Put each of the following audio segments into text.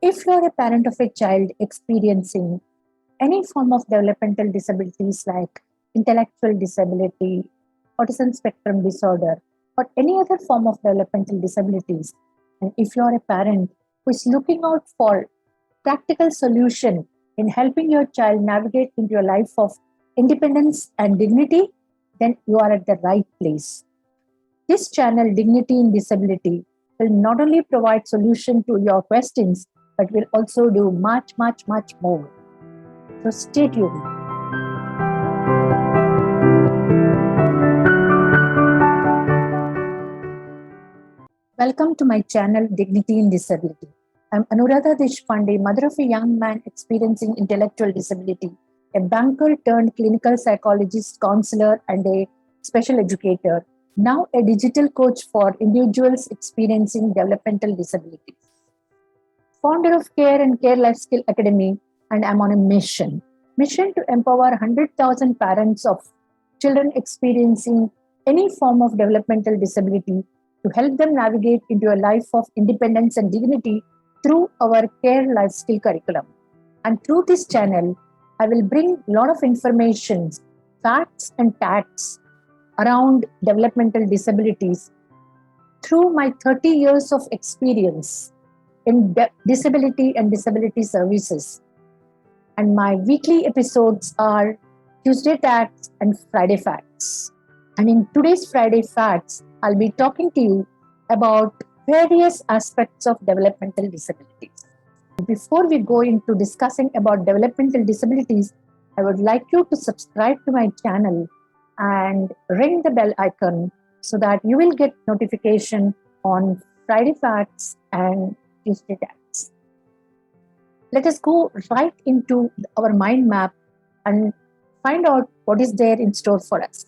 If you're a parent of a child experiencing any form of developmental disabilities like intellectual disability, autism spectrum disorder, or any other form of developmental disabilities, and if you're a parent who is looking out for practical solution in helping your child navigate into a life of independence and dignity, then you are at the right place. This channel, Dignity in Disability, will not only provide solution to your questions, but will also do much, much, much more. So stay tuned. Welcome to my channel, Dignity in Disability. I'm Anuradha Deshpande, mother of a young man experiencing intellectual disability, a banker turned clinical psychologist, counselor, and a special educator, now a digital coach for individuals experiencing developmental disabilities. Founder of Care and Care Life Skill Academy, and I'm on a mission to empower 100,000 parents of children experiencing any form of developmental disability to help them navigate into a life of independence and dignity through our Care Life Skill curriculum. And through this channel, I will bring a lot of information, facts and facts around developmental disabilities through my 30 years of experience in disability and disability services. And my weekly episodes are Tuesday Facts and Friday Facts. And in today's Friday Facts, I'll be talking to you about various aspects of developmental disabilities. Before we go into discussing about developmental disabilities, I would like you to subscribe to my channel and ring the bell icon so that you will get notification on Friday Facts and Tuesday Facts. Let us go right into our mind map and find out what is there in store for us.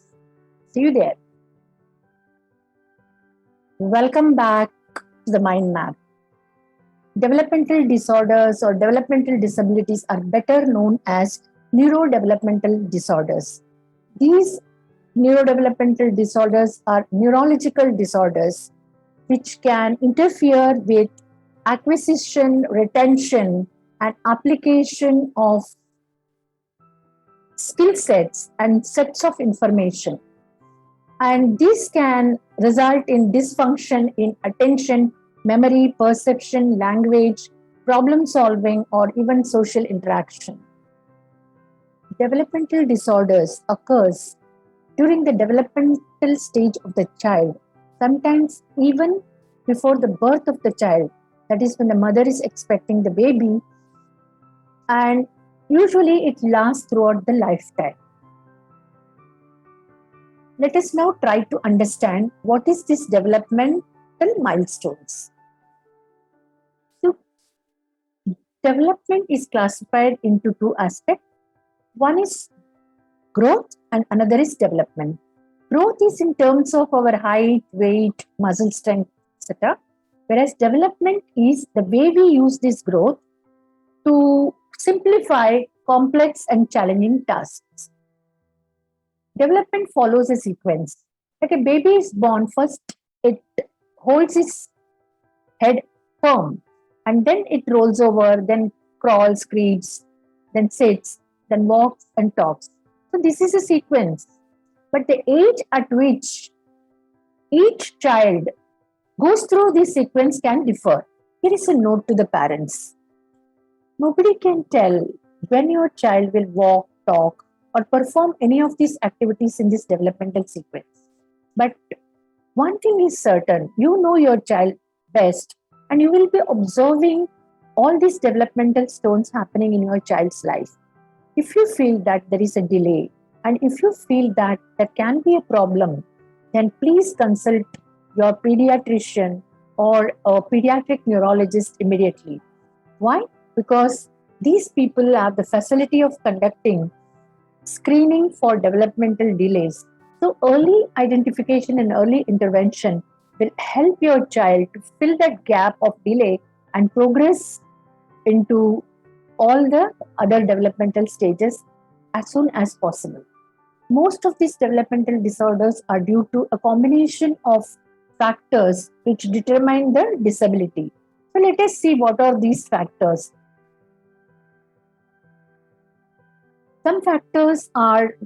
See you there. Welcome back to the mind map. Developmental disorders or developmental disabilities are better known as neurodevelopmental disorders. These neurodevelopmental disorders are neurological disorders which can interfere with acquisition, retention, and application of skill sets and sets of information. And this can result in dysfunction in attention, memory, perception, language, problem solving, or even social interaction. Developmental disorders occurs during the developmental stage of the child, sometimes even before the birth of the child, that is when the mother is expecting the baby, and usually it lasts throughout the lifetime. Let us now try to understand what is this developmental milestones. So, development is classified into two aspects. One is growth and another is development. Growth is in terms of our height, weight, muscle strength, etc. Whereas development is the way we use this growth to simplify complex and challenging tasks. Development follows a sequence. Like a baby is born, first it holds its head firm and then it rolls over, then crawls, creeps, then sits, then walks and talks. So this is a sequence. But the age at which each child goes through this sequence can differ. Here is a note to the parents. Nobody can tell when your child will walk, talk, or perform any of these activities in this developmental sequence. But one thing is certain, you know your child best and you will be observing all these developmental stones happening in your child's life. If you feel that there is a delay and if you feel that there can be a problem, then please consult your pediatrician or a pediatric neurologist immediately. Why? Because these people have the facility of conducting screening for developmental delays. So early identification and early intervention will help your child to fill that gap of delay and progress into all the other developmental stages as soon as possible. Most of these developmental disorders are due to a combination of factors which determine the disability. So let us see what are these factors. Some factors are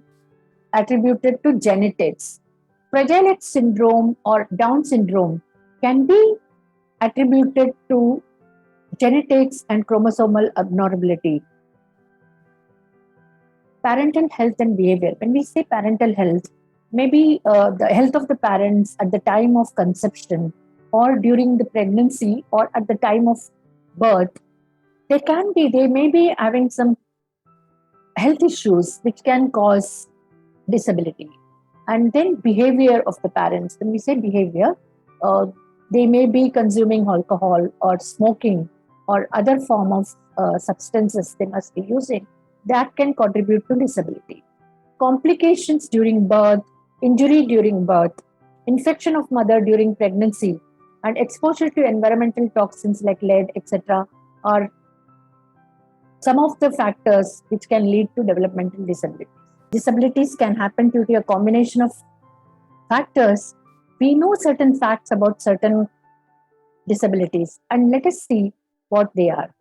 attributed to genetics. Fragile X syndrome or Down syndrome can be attributed to genetics and chromosomal abnormality. Parental health and behavior. When we say parental health, maybe the health of the parents at the time of conception or during the pregnancy or at the time of birth, they may be having some health issues which can cause disability. And then behavior of the parents. When we say behavior, uh, they may be consuming alcohol or smoking or other form of substances they must be using. That can contribute to disability. Complications during birth, injury during birth, infection of mother during pregnancy, and exposure to environmental toxins like lead, etc., are some of the factors which can lead to developmental disabilities. Disabilities can happen due to a combination of factors. We know certain facts about certain disabilities, and let us see what they are.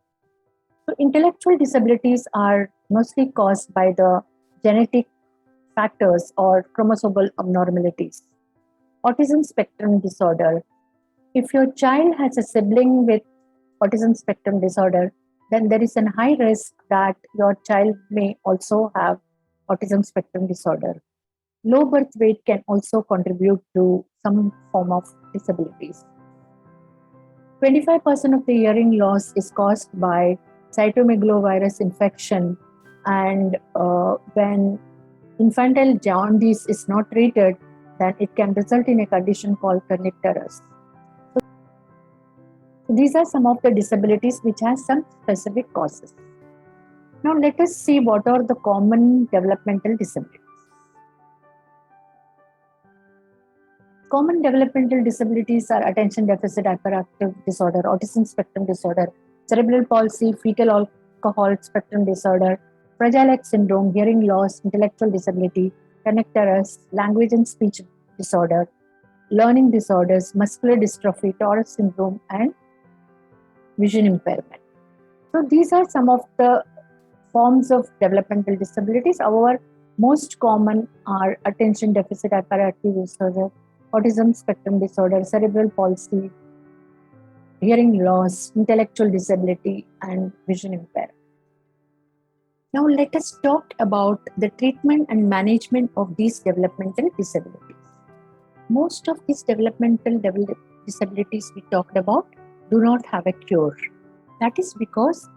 So, intellectual disabilities are mostly caused by the genetic factors or chromosomal abnormalities. Autism spectrum disorder. If your child has a sibling with autism spectrum disorder, then there is a high risk that your child may also have autism spectrum disorder. Low birth weight can also contribute to some form of disabilities. 25% of the hearing loss is caused by cytomegalovirus infection, and when infantile jaundice is not treated, then it can result in a condition called kernicterus. So these are some of the disabilities which has some specific causes. Now let us see what are the common developmental disabilities. Common developmental disabilities are attention deficit hyperactive disorder, autism spectrum disorder, cerebral palsy, fetal alcohol spectrum disorder, Fragile X syndrome, hearing loss, intellectual disability, kernicterus, language and speech disorder, learning disorders, muscular dystrophy, Tourette syndrome, and vision impairment. So these are some of the forms of developmental disabilities. However, most common are attention deficit hyperactive disorder, autism spectrum disorder, cerebral palsy, hearing loss, intellectual disability, and vision impairment. Now let us talk about the treatment and management of these developmental disabilities. Most of these developmental disabilities we talked about do not have a cure. That is because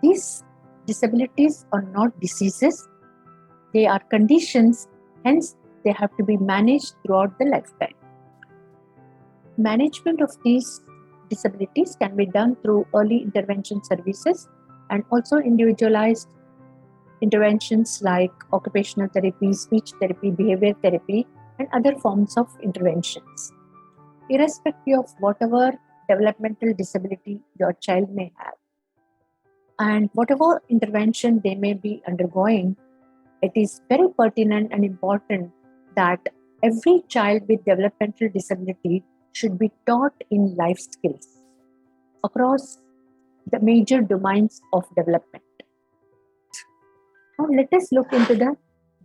these disabilities are not diseases, they are conditions, hence they have to be managed throughout the lifetime. Management of these disabilities can be done through early intervention services and also individualized interventions like occupational therapy, speech therapy, behavior therapy, and other forms of interventions. Irrespective of whatever developmental disability your child may have and whatever intervention they may be undergoing, it is very pertinent and important that every child with developmental disability should be taught in life skills across the major domains of development. Now let us look into the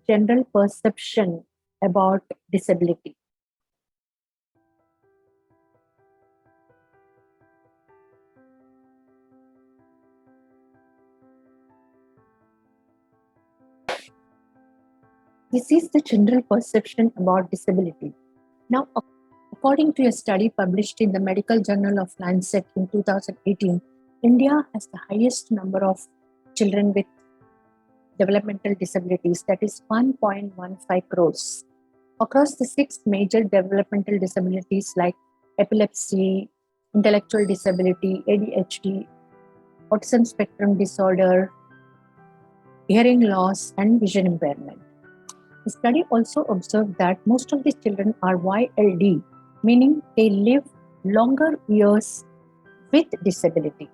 general perception about disability. This is the general perception about disability. Now, according to a study published in the Medical Journal of Lancet in 2018, India has the highest number of children with developmental disabilities, that is 1.15 crores. Across the 6 major developmental disabilities like epilepsy, intellectual disability, ADHD, autism spectrum disorder, hearing loss, and vision impairment. The study also observed that most of these children are YLD, meaning they live longer years with disability.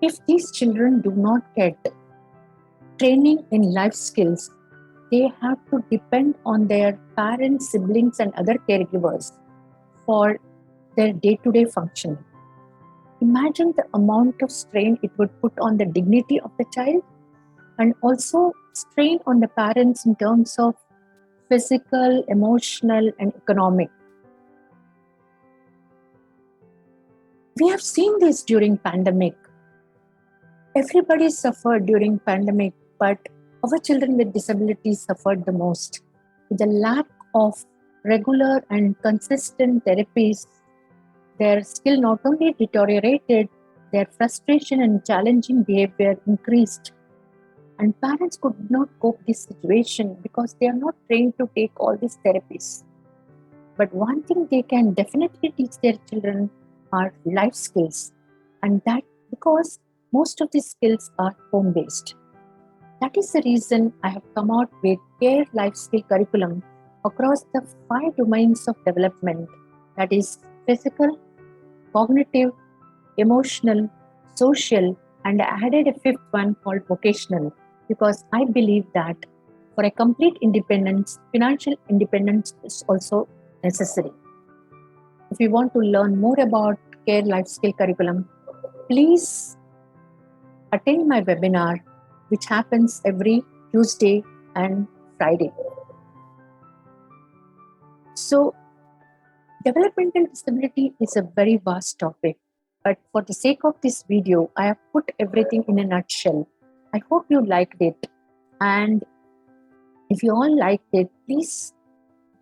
If these children do not get training in life skills, they have to depend on their parents, siblings, and other caregivers for their day-to-day functioning. Imagine the amount of strain it would put on the dignity of the child, and also strain on the parents in terms of physical, emotional, and economic. We have seen this during pandemic. Everybody suffered during pandemic, but our children with disabilities suffered the most. The lack of regular and consistent therapies, their skill not only deteriorated, their frustration and challenging behavior increased. And parents could not cope with this situation because they are not trained to take all these therapies. But one thing they can definitely teach their children are life skills, and that because most of these skills are home based. That is the reason I have come out with Care Life Skill curriculum across the 5 domains of development, that is physical, cognitive, emotional, social, and I added a fifth one called vocational because I believe that for a complete independence, financial independence is also necessary. If you want to learn more about Care Life Skill curriculum, please attend my webinar, which happens every Tuesday and Friday. So, developmental disability is a very vast topic, but for the sake of this video, I have put everything in a nutshell. I hope you liked it, and if you all liked it, please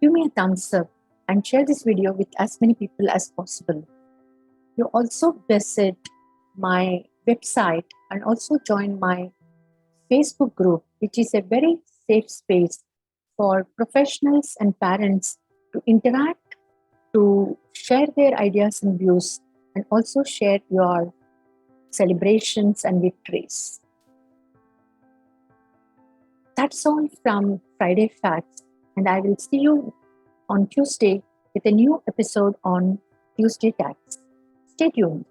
give me a thumbs up and share this video with as many people as possible. You also visit my website and also join my Facebook group, which is a very safe space for professionals and parents to interact, to share their ideas and views, and also share your celebrations and victories. That's all from Friday Facts, and I will see you on Tuesday with a new episode on Tuesday Tags. Stay tuned.